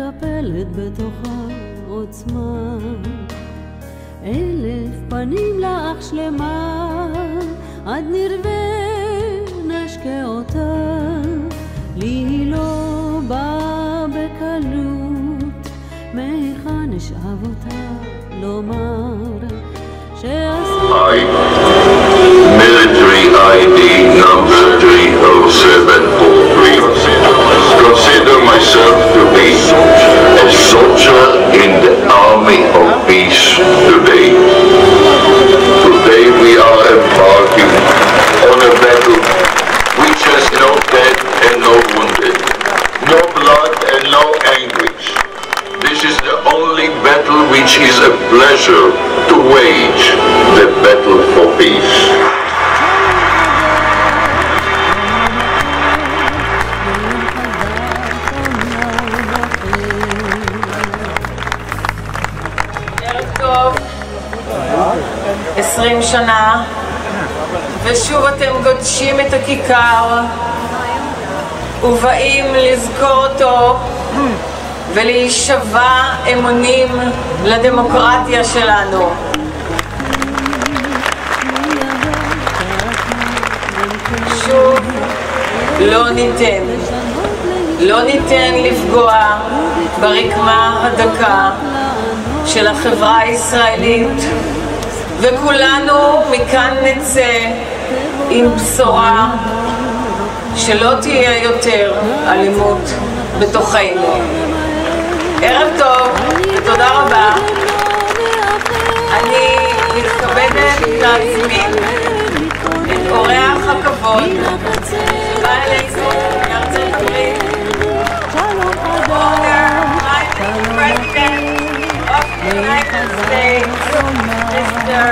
מקפלת בתוכה עוצמה, 1000 פנים לך שלמה, עד נרווה נשקה אותה, לי היא לא באה בקלות, מהיכן נשאב אותה לומר I, military ID number 30743, consider myself to be a soldier in the army of peace today. Today we are embarking on a battle which has no dead and no wounded, no blood and no anguish. This is the only battle which is a pleasure to wage, the battle for peace. ערב טוב, 20 שנה, ושוב אתם גודשים את הכיכר ובאים לזכור אותו ולהישבע אמונים לדמוקרטיה שלנו. שוב לא ניתן לפגוע ברקמה הדקה של החברה הישראלית, וכולנו מכאן נצא עם בשורה שלא תהיה יותר אלימות בתוכנו. ערב טוב ותודה רבה. אני מתכבדת להזמין את אורח הכבוד שבא אלינו מארצות הברית, President of the United States, Mr.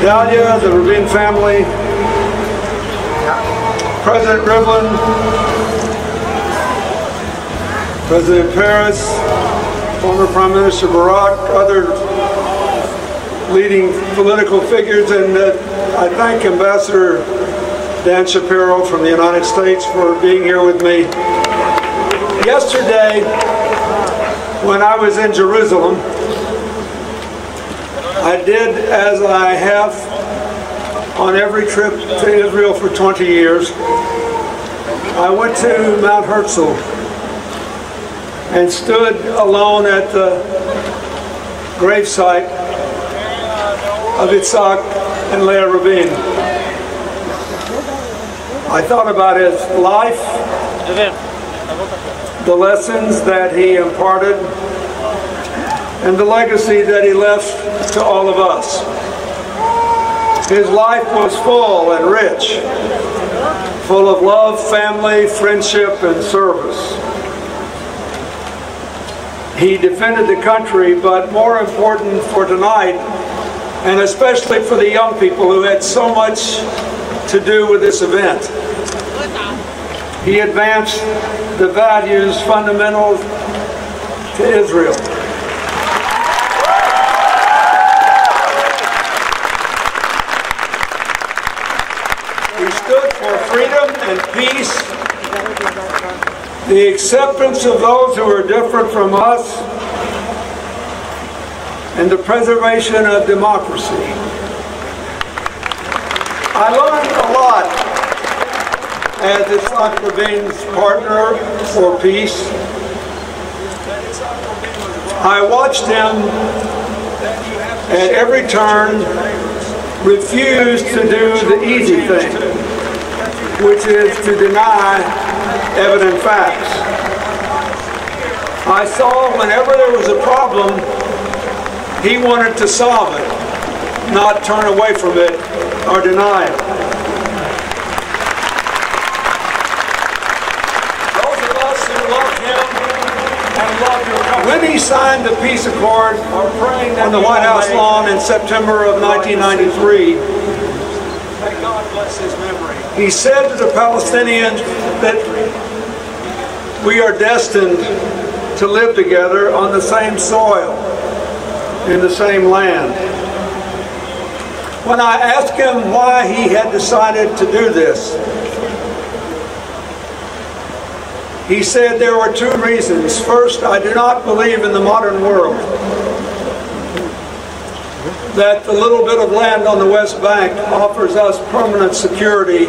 Dahlia, the Rubin family, President Rivlin, President Paris, former Prime Minister Barack, other leading political figures, and I thank Ambassador Dan Shapiro from the United States for being here with me. Yesterday, when I was in Jerusalem, I did as I have on every trip to Israel for 20 years. I went to Mount Herzl and stood alone at the gravesite of Yitzhak and Leah Rabin. I thought about his life, the lessons that he imparted, and the legacy that he left to all of us. His life was full and rich, full of love, family, friendship, and service. He defended the country, but more important for tonight, and especially for the young people who had so much to do with this event, he advanced the values fundamental to Israel. Freedom and peace, the acceptance of those who are different from us, and the preservation of democracy. I learned a lot as Yitzhak Rabin's partner for peace. I watched him at every turn refuse to do the easy thing, which is to deny evident facts. I saw whenever there was a problem, he wanted to solve it, not turn away from it or deny it. When he signed the peace accord on the White House lawn in September of 1993, may God bless his memory, he said to the Palestinians that we are destined to live together on the same soil, in the same land. When I asked him why he had decided to do this, he said there were two reasons. First, I do not believe in the modern world that the little bit of land on the West Bank offers us permanent security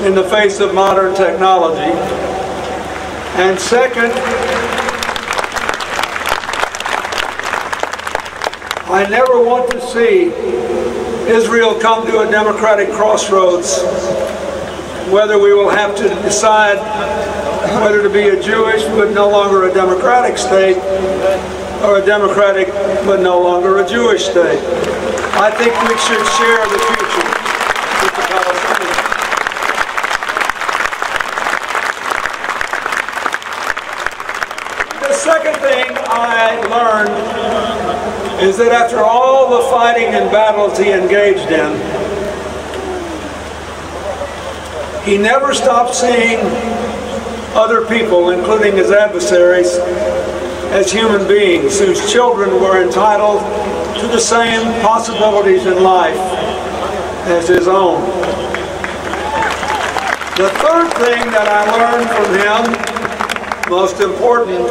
in the face of modern technology. And second, I never want to see Israel come to a democratic crossroads, whether we will have to decide whether to be a Jewish but no longer a democratic state, or a democratic but no longer a Jewish state. I think we should share the future with the Palestinians. The second thing I learned is that after all the fighting and battles he engaged in, he never stopped seeing other people, including his adversaries, as human beings whose children were entitled to the same possibilities in life as his own. The third thing that I learned from him, most important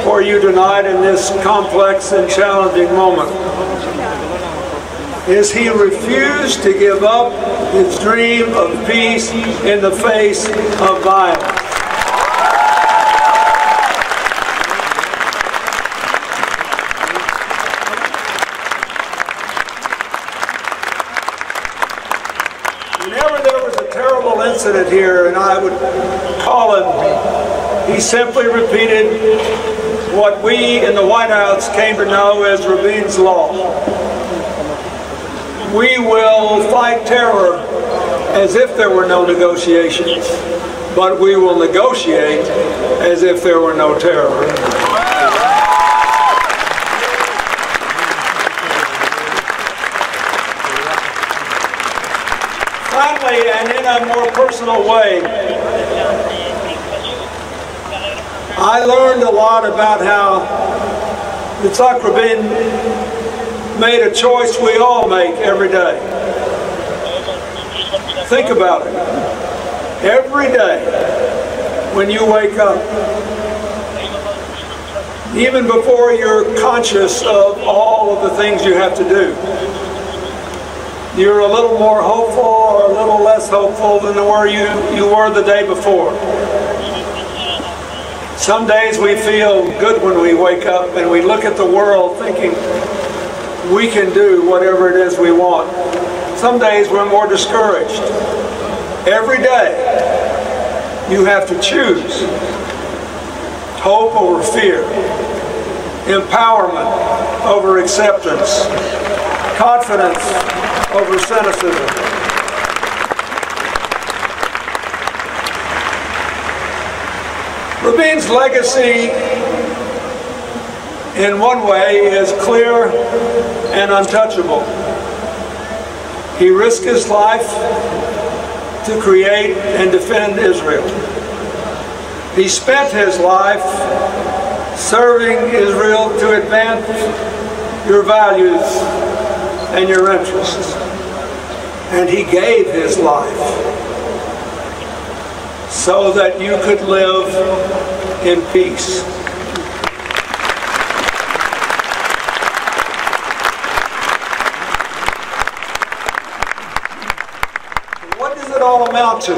for you tonight in this complex and challenging moment, is he refused to give up his dream of peace in the face of violence. Whenever there was a terrible incident here and I would call him, he simply repeated what we in the White House came to know as Rabin's Law. We will fight terror as if there were no negotiations, but we will negotiate as if there were no terror. Finally, and in a more personal way, I learned a lot about how Yitzhak Rabin made a choice we all make every day. Think about it. Every day when you wake up, even before you're conscious of all of the things you have to do, you're a little more hopeful or a little less hopeful than you were the day before. Some days we feel good when we wake up and we look at the world thinking we can do whatever it is we want. Some days we're more discouraged. Every day you have to choose hope over fear, empowerment over acceptance, confidence over cynicism. Rabin's legacy, in one way, is clear and untouchable. He risked his life to create and defend Israel. He spent his life serving Israel to advance your values and your interests. And he gave his life so that you could live in peace. What does it all amount to?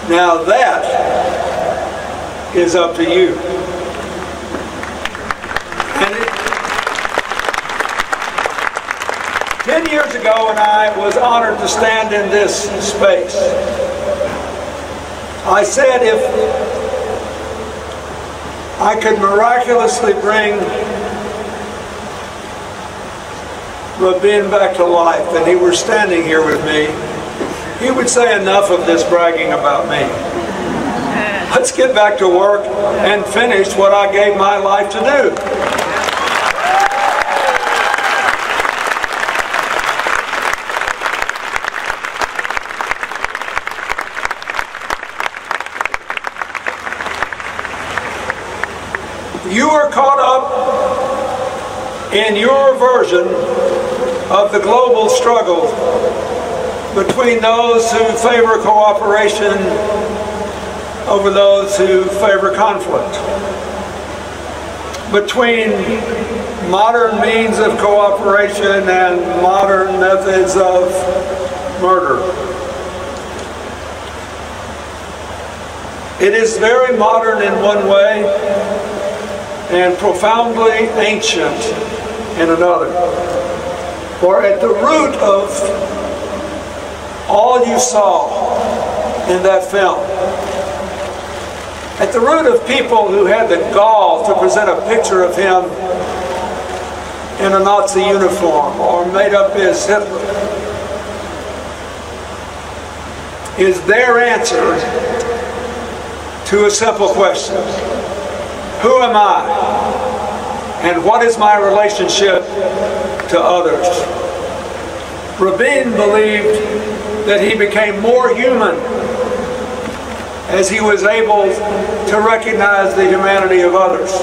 Now that is up to you. And 10 years ago, when I was honored to stand in this space, I said if I could miraculously bring Rabin back to life and he were standing here with me, he would say enough of this bragging about me. let's get back to work and finish what I gave my life to do. You are caught up in your version of the global struggle between those who favor cooperation over those who favor conflict, between modern means of cooperation and modern methods of murder. It is very modern in one way and profoundly ancient in another. For at the root of all you saw in that film, at the root of people who had the gall to present a picture of him in a Nazi uniform or made up as Hitler, is their answer to a simple question: who am I, and what is my relationship to others? Rabin believed that he became more human as he was able to recognize the humanity of others,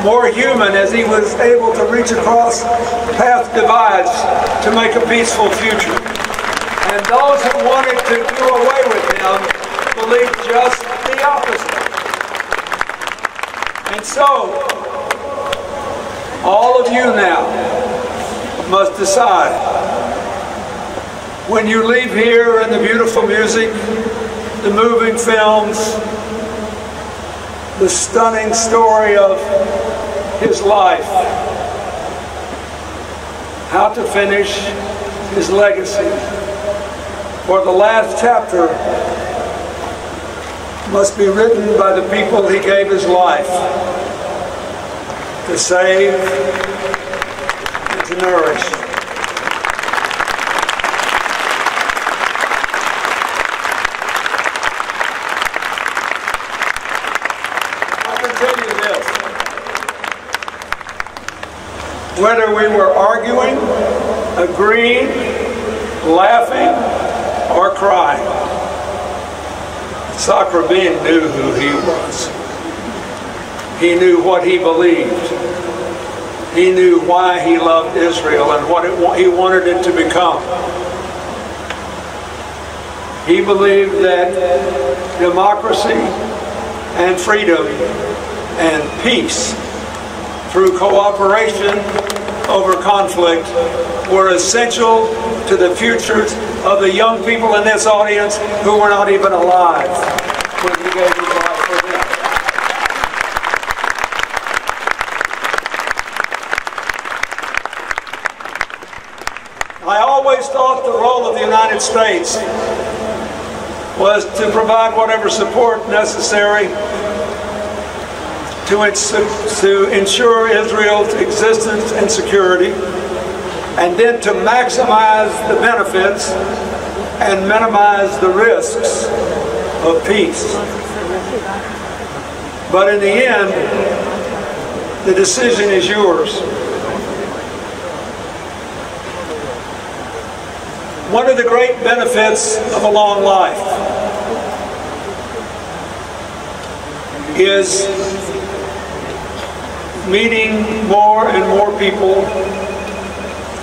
more human as he was able to reach across path divides to make a peaceful future. And those who wanted to do away with him believed just the opposite. And so, all of you now must decide, when you leave here in the beautiful music, the moving films, the stunning story of his life, how to finish his legacy. For the last chapter must be written by the people he gave his life to save and to nourish. Whether we were arguing, agreeing, laughing, or crying, Yitzhak Rabin knew who he was. He knew what he believed. He knew why he loved Israel and what he wanted it to become. He believed that democracy and freedom and peace through cooperation over conflict were essential to the futures of the young people in this audience who were not even alive when he gave his life for them. I always thought the role of the United States was to provide whatever support necessary to ensure Israel's existence and security, and then to maximize the benefits and minimize the risks of peace. But in the end, the decision is yours. One of the great benefits of a long life is meeting more and more people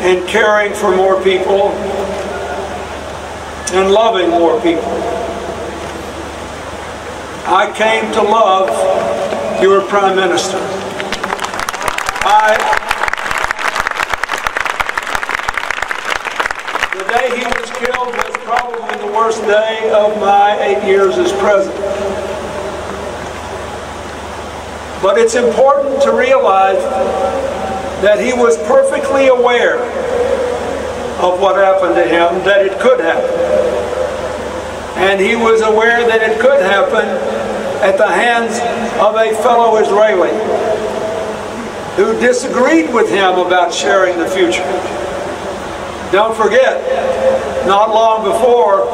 and caring for more people and loving more people. I came to love your Prime Minister. The day he was killed was probably the worst day of my 8 years as president. But it's important to realize that he was perfectly aware of what happened to him, that it could happen. And he was aware that it could happen at the hands of a fellow Israeli who disagreed with him about sharing the future. Don't forget, not long before,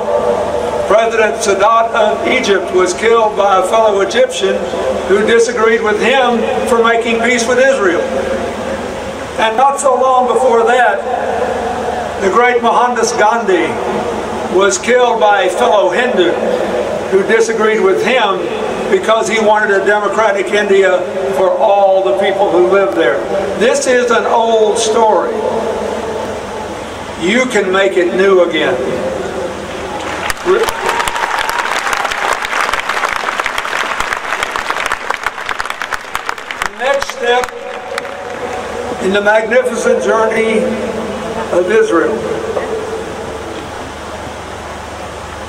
President Sadat of Egypt was killed by a fellow Egyptian who disagreed with him for making peace with Israel. And not so long before that, the great Mohandas Gandhi was killed by a fellow Hindu who disagreed with him because he wanted a democratic India for all the people who live there. This is an old story. You can make it new again. The next step in the magnificent journey of Israel.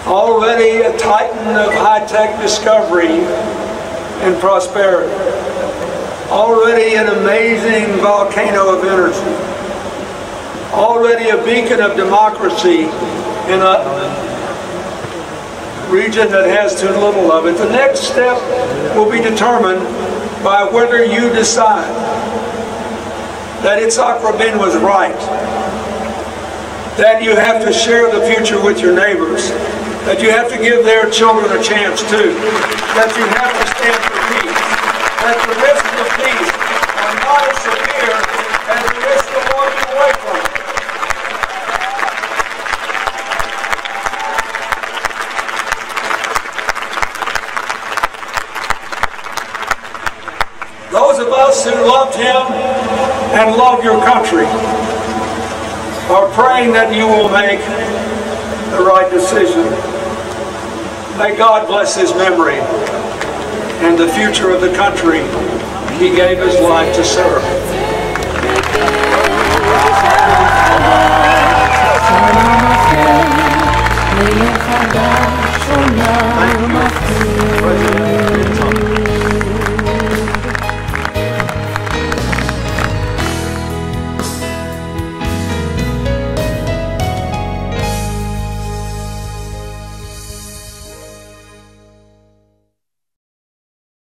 Already a titan of high-tech discovery and prosperity. Already an amazing volcano of energy. Already a beacon of democracy in a region that has too little of it. The next step will be determined by whether you decide that Ytzhak Rabin was right, that you have to share the future with your neighbors, that you have to give their children a chance too, that you have to stand for peace, that the risks of peace are not as severe as the risk of walking away from it. Those of us who loved him and love your country are praying that you will make the right decision. May God bless his memory and the future of the country he gave his life to serve. מלך חדש עולם אחר